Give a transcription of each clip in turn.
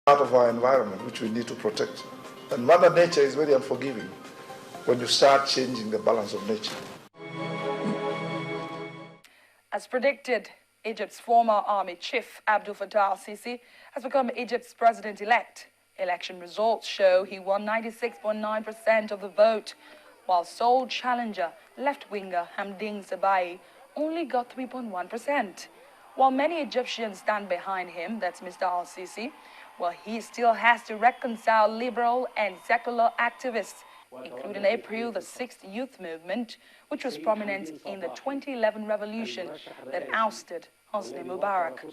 part of our environment which we need to protect. And Mother Nature is very unforgiving when you start changing the balance of nature. As predicted, Egypt's former army chief, Abdel Fattah al-Sisi, has become Egypt's president-elect. Election results show he won 96.9% of the vote, while sole challenger, left-winger Hamdin Sabai, only got 3.1%. While many Egyptians stand behind him, that's Mr. al-Sisi, well, he still has to reconcile liberal and secular activists, including April the 6th Youth Movement, which was prominent in the 2011 revolution that ousted Hosni Mubarak.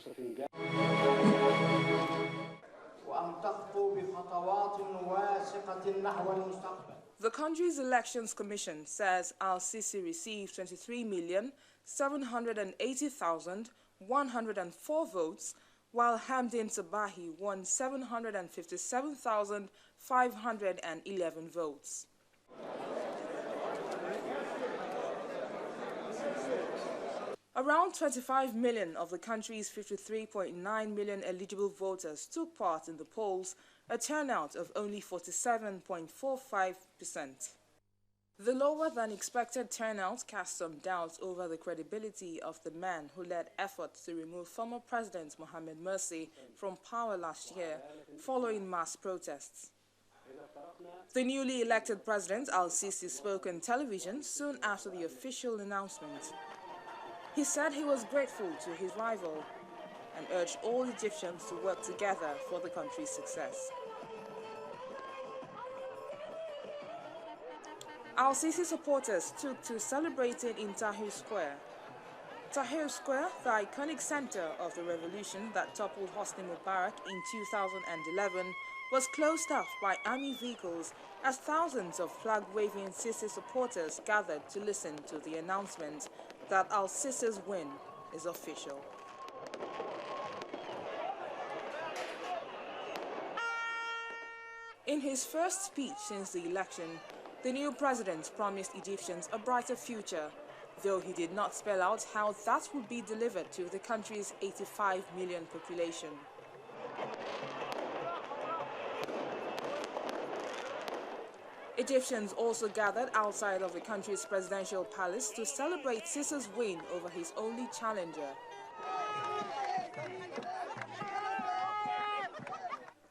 The country's Elections Commission says al-Sisi received 23,780,104 votes, while Hamdin Sabahi won 757,511 votes. Around 25 million of the country's 53.9 million eligible voters took part in the polls, a turnout of only 47.45%. The lower-than-expected turnout cast some doubts over the credibility of the man who led efforts to remove former President Mohamed Morsi from power last year, following mass protests. The newly elected president, al-Sisi, spoke on television soon after the official announcement. He said he was grateful to his rival and urged all Egyptians to work together for the country's success. Al-Sisi supporters took to celebrating in Tahrir Square. Tahrir Square, the iconic center of the revolution that toppled Hosni Mubarak in 2011, was closed off by army vehicles as thousands of flag-waving Sisi supporters gathered to listen to the announcement that al-Sisi's win is official. In his first speech since the election, the new president promised Egyptians a brighter future, though he did not spell out how that would be delivered to the country's 85 million population. Egyptians also gathered outside of the country's presidential palace to celebrate Sisi's win over his only challenger.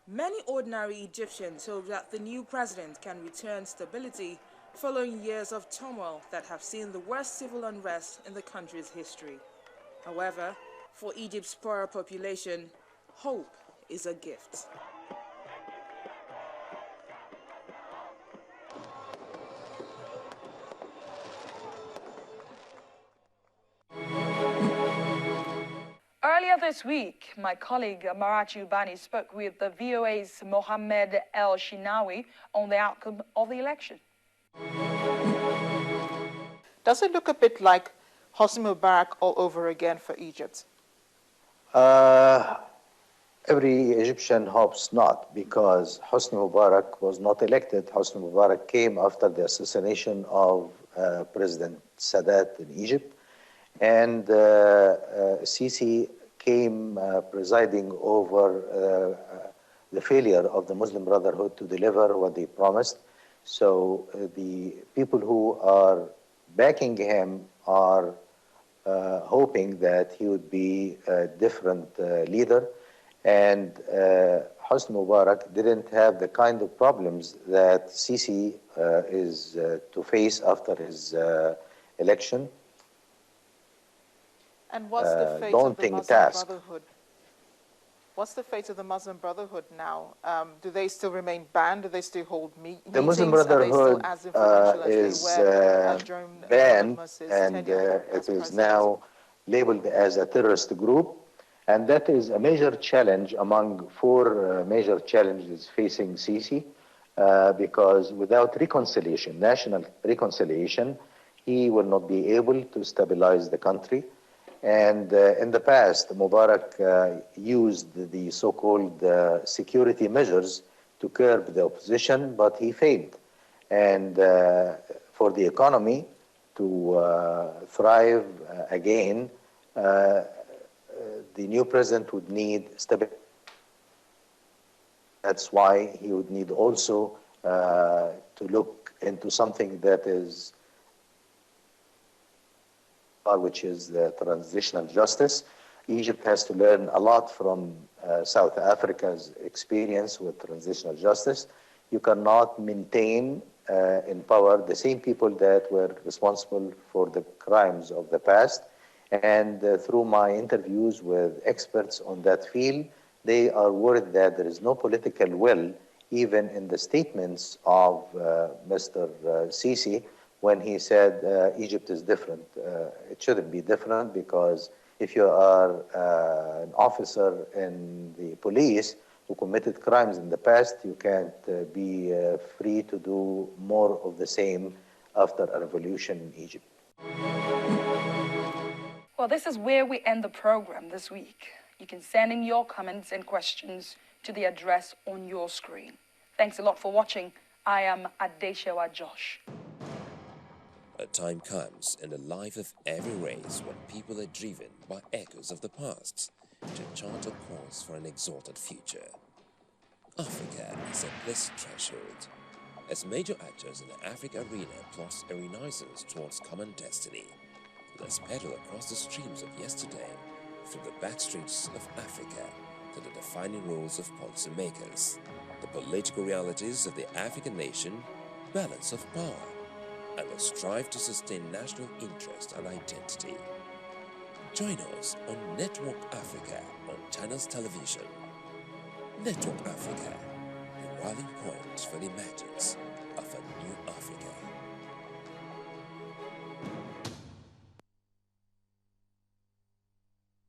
Many ordinary Egyptians hope that the new president can return stability following years of turmoil that have seen the worst civil unrest in the country's history. However, for Egypt's poorer population, hope is a gift. Earlier this week, my colleague Marachi Ubani spoke with the VOA's Mohamed El Shinawi on the outcome of the election. Does it look a bit like Hosni Mubarak all over again for Egypt? Every Egyptian hopes not, because Hosni Mubarak was not elected. Hosni Mubarak came after the assassination of President Sadat in Egypt. And Sisi came presiding over the failure of the Muslim Brotherhood to deliver what they promised. So the people who are backing him are hoping that he would be a different leader. And Hosni Mubarak didn't have the kind of problems that Sisi is to face after his election. And what's the fate of the Muslim task. Brotherhood? What's the fate of the Muslim Brotherhood now? Do they still remain banned? Do they still hold meetings? The Muslim Brotherhood is banned, and it is now labeled as a terrorist group. And that is a major challenge among four major challenges facing Sisi, because without reconciliation, national reconciliation, he will not be able to stabilize the country. And in the past, Mubarak used the so-called security measures to curb the opposition, but he failed. And for the economy to thrive again, the new president would need stability. That's why he would need also to look into something that is, which is the transitional justice. Egypt has to learn a lot from South Africa's experience with transitional justice. You cannot maintain in power the same people that were responsible for the crimes of the past. And through my interviews with experts on that field, they are worried that there is no political will, even in the statements of Mr. Sisi, when he said Egypt is different. It shouldn't be different, because if you are an officer in the police who committed crimes in the past, you can't be free to do more of the same after a revolution in Egypt. Well, this is where we end the program this week. You can send in your comments and questions to the address on your screen. Thanks a lot for watching. I am Adeshewa Josh. A time comes in the life of every race when people are driven by echoes of the past to chart a course for an exalted future. Africa is at this threshold, as major actors in the Africa arena plot a renaissance towards common destiny. Let's pedal across the streams of yesterday, from the backstreets of Africa to the defining roles of policymakers, the political realities of the African nation, balance of power, and the strive to sustain national interest and identity. Join us on Network Africa on Channels Television. Network Africa, the rallying point for the emergence of a new Africa.